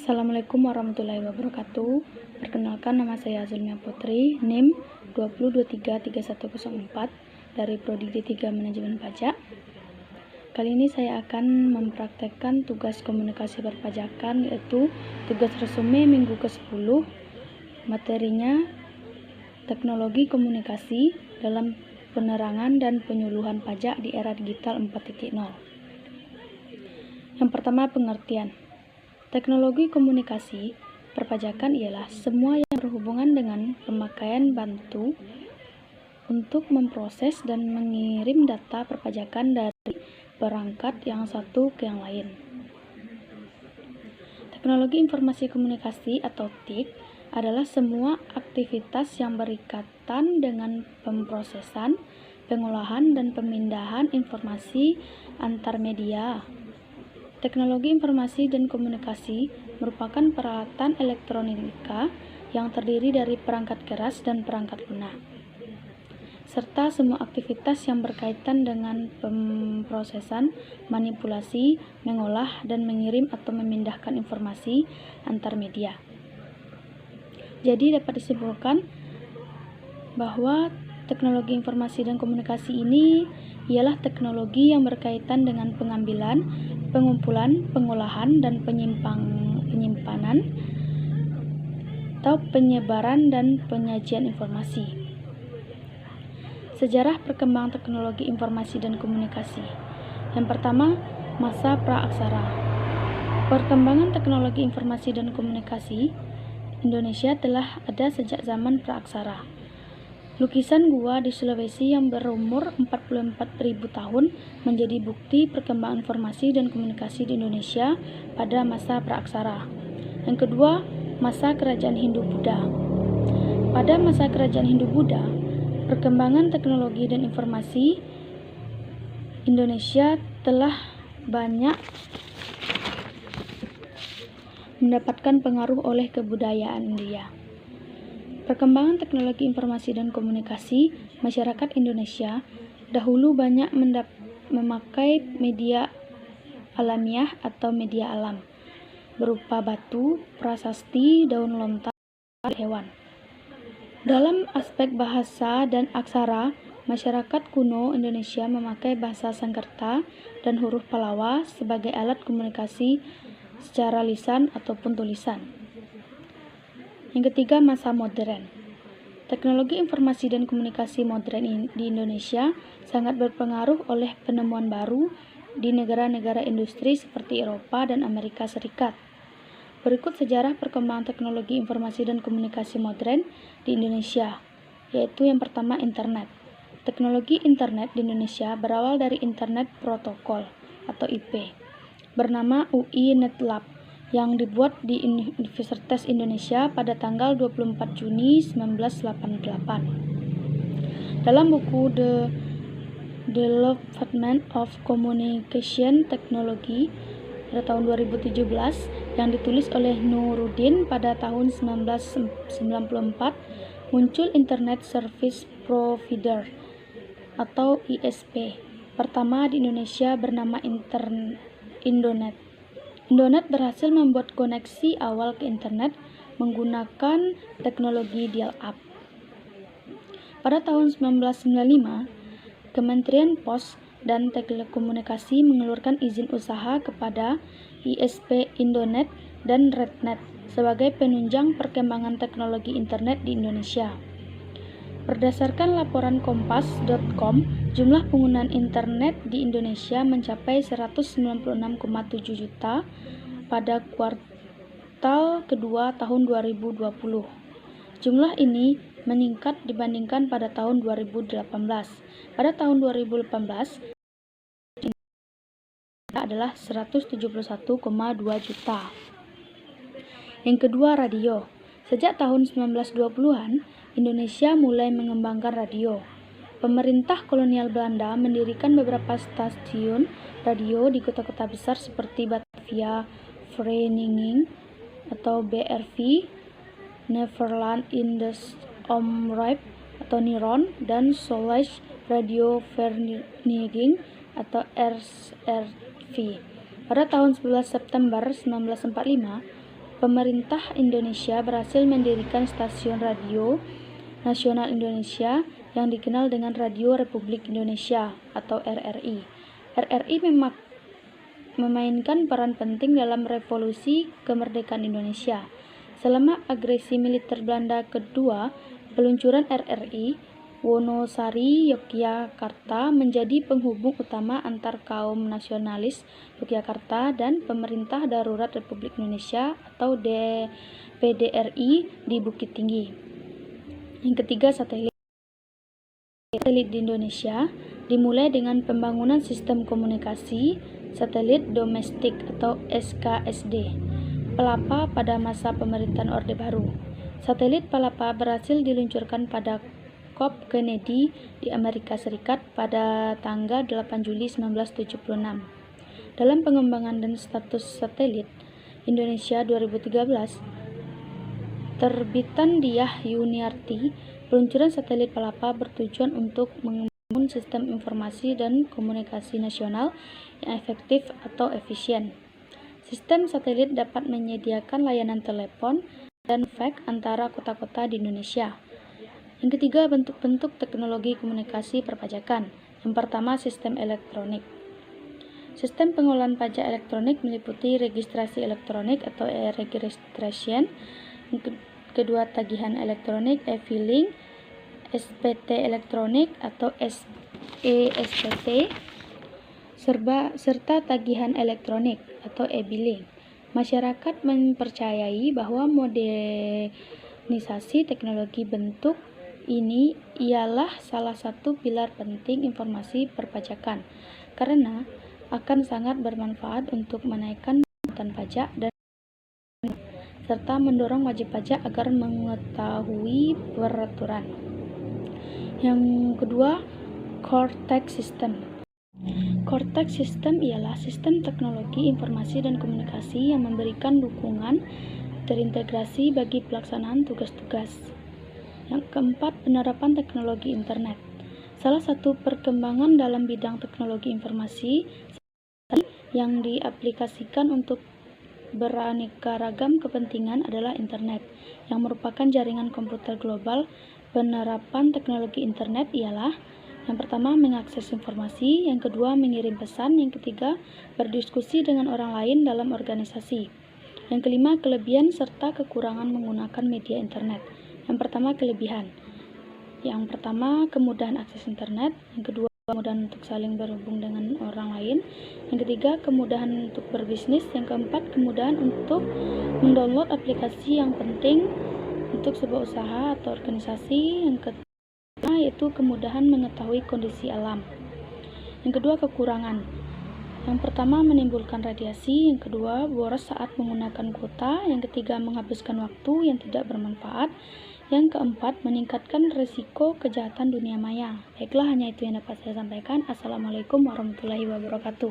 Assalamualaikum warahmatullahi wabarakatuh. Perkenalkan, nama saya Zulmia Putri, NIM 20233104 dari Prodi D3 Manajemen Pajak. Kali ini saya akan mempraktekkan tugas komunikasi perpajakan, yaitu tugas resume minggu ke-10. Materinya teknologi komunikasi dalam penerangan dan penyuluhan pajak di era digital 4.0. Yang pertama, pengertian. Teknologi komunikasi perpajakan ialah semua yang berhubungan dengan pemakaian bantu untuk memproses dan mengirim data perpajakan dari perangkat yang satu ke yang lain. Teknologi informasi komunikasi atau TIK adalah semua aktivitas yang berkaitan dengan pemrosesan, pengolahan, dan pemindahan informasi antar media. Teknologi informasi dan komunikasi merupakan peralatan elektronika yang terdiri dari perangkat keras dan perangkat lunak, serta semua aktivitas yang berkaitan dengan pemrosesan, manipulasi, mengolah, dan mengirim atau memindahkan informasi antar media. Jadi dapat disimpulkan bahwa teknologi informasi dan komunikasi ini ialah teknologi yang berkaitan dengan pengambilan, pengumpulan, pengolahan, dan penyimpanan atau penyebaran dan penyajian informasi. Sejarah perkembangan teknologi informasi dan komunikasi. Yang pertama, masa praaksara. Perkembangan teknologi informasi dan komunikasi Indonesia telah ada sejak zaman praaksara. Lukisan gua di Sulawesi yang berumur 44.000 tahun menjadi bukti perkembangan informasi dan komunikasi di Indonesia pada masa praaksara. Yang kedua, masa kerajaan Hindu-Buddha. Pada masa kerajaan Hindu-Buddha, perkembangan teknologi dan informasi Indonesia telah banyak mendapatkan pengaruh oleh kebudayaan India. Perkembangan teknologi informasi dan komunikasi masyarakat Indonesia dahulu banyak memakai media alamiah atau media alam berupa batu, prasasti, daun lontar, dan hewan. Dalam aspek bahasa dan aksara, masyarakat kuno Indonesia memakai bahasa Sanskerta dan huruf Pallawa sebagai alat komunikasi secara lisan ataupun tulisan. Yang ketiga, masa modern. Teknologi informasi dan komunikasi modern di Indonesia sangat berpengaruh oleh penemuan baru di negara-negara industri seperti Eropa dan Amerika Serikat. Berikut sejarah perkembangan teknologi informasi dan komunikasi modern di Indonesia, yaitu yang pertama, internet. Teknologi internet di Indonesia berawal dari Internet Protokol atau IP, bernama UI NetLab, yang dibuat di Universitas Indonesia pada tanggal 24 Juni 1988. Dalam buku The Development of Communication Technology pada tahun 2017 yang ditulis oleh Nuruddin pada tahun 1994, muncul Internet Service Provider atau ISP pertama di Indonesia bernama Indonet. Indonet berhasil membuat koneksi awal ke internet menggunakan teknologi dial-up. Pada tahun 1995, Kementerian Pos dan Telekomunikasi mengeluarkan izin usaha kepada ISP Indonet dan Rednet sebagai penunjang perkembangan teknologi internet di Indonesia. Berdasarkan laporan kompas.com, jumlah penggunaan internet di Indonesia mencapai 196,7 juta pada kuartal kedua tahun 2020. Jumlah ini meningkat dibandingkan pada tahun 2018. Pada tahun 2018, adalah 171,2 juta. Yang kedua, radio. Sejak tahun 1920-an, Indonesia mulai mengembangkan radio. Pemerintah kolonial Belanda mendirikan beberapa stasiun radio di kota-kota besar seperti Batavia, Vereniging atau BRV, Neverland in the Omroep atau Niron, dan Solais Radio Vereniging atau RSRV. Pada tahun 11 September 1945, pemerintah Indonesia berhasil mendirikan stasiun radio nasional Indonesia yang dikenal dengan Radio Republik Indonesia atau RRI. RRI memainkan peran penting dalam revolusi kemerdekaan Indonesia. Selama agresi militer Belanda kedua, peluncuran RRI Wonosari, Yogyakarta menjadi penghubung utama antar kaum nasionalis Yogyakarta dan pemerintah darurat Republik Indonesia atau PDRI di Bukit Tinggi. Yang ketiga, satelit di Indonesia dimulai dengan pembangunan sistem komunikasi satelit domestik atau SKSD Palapa pada masa pemerintahan Orde Baru. Satelit Palapa berhasil diluncurkan pada Bob Kennedy di Amerika Serikat pada tanggal 8 Juli 1976. Dalam pengembangan dan status satelit Indonesia 2013, terbitan Diah Yuniarti, peluncuran satelit Palapa bertujuan untuk membangun sistem informasi dan komunikasi nasional yang efektif atau efisien. Sistem satelit dapat menyediakan layanan telepon dan fax antara kota-kota di Indonesia. Yang ketiga, bentuk-bentuk teknologi komunikasi perpajakan. Yang pertama, sistem elektronik. Sistem pengolahan pajak elektronik meliputi registrasi elektronik atau e-registration. Yang kedua, tagihan elektronik, e-filing, SPT elektronik atau SPT, serta tagihan elektronik atau e-billing. Masyarakat mempercayai bahwa modernisasi teknologi bentuk ini ialah salah satu pilar penting informasi perpajakan karena akan sangat bermanfaat untuk menaikkan pungutan pajak dan serta mendorong wajib pajak agar mengetahui peraturan. Yang kedua, Cortex System. Cortex System ialah sistem teknologi informasi dan komunikasi yang memberikan dukungan terintegrasi bagi pelaksanaan tugas-tugas. Yang keempat, penerapan teknologi internet. Salah satu perkembangan dalam bidang teknologi informasi yang diaplikasikan untuk beraneka ragam kepentingan adalah internet, yang merupakan jaringan komputer global. Penerapan teknologi internet ialah yang pertama, mengakses informasi, yang kedua, mengirim pesan, yang ketiga, berdiskusi dengan orang lain dalam organisasi. Yang kelima, kelebihan serta kekurangan menggunakan media internet. Yang pertama, kelebihan. Yang pertama, kemudahan akses internet. Yang kedua, kemudahan untuk saling berhubung dengan orang lain. Yang ketiga, kemudahan untuk berbisnis. Yang keempat, kemudahan untuk mendownload aplikasi yang penting untuk sebuah usaha atau organisasi. Yang ketiga, yaitu kemudahan mengetahui kondisi alam. Yang kedua, kekurangan. Yang pertama, menimbulkan radiasi. Yang kedua, boros saat menggunakan kuota. Yang ketiga, menghabiskan waktu yang tidak bermanfaat. Yang keempat, meningkatkan risiko kejahatan dunia maya. Baiklah, hanya itu yang dapat saya sampaikan. Assalamualaikum warahmatullahi wabarakatuh.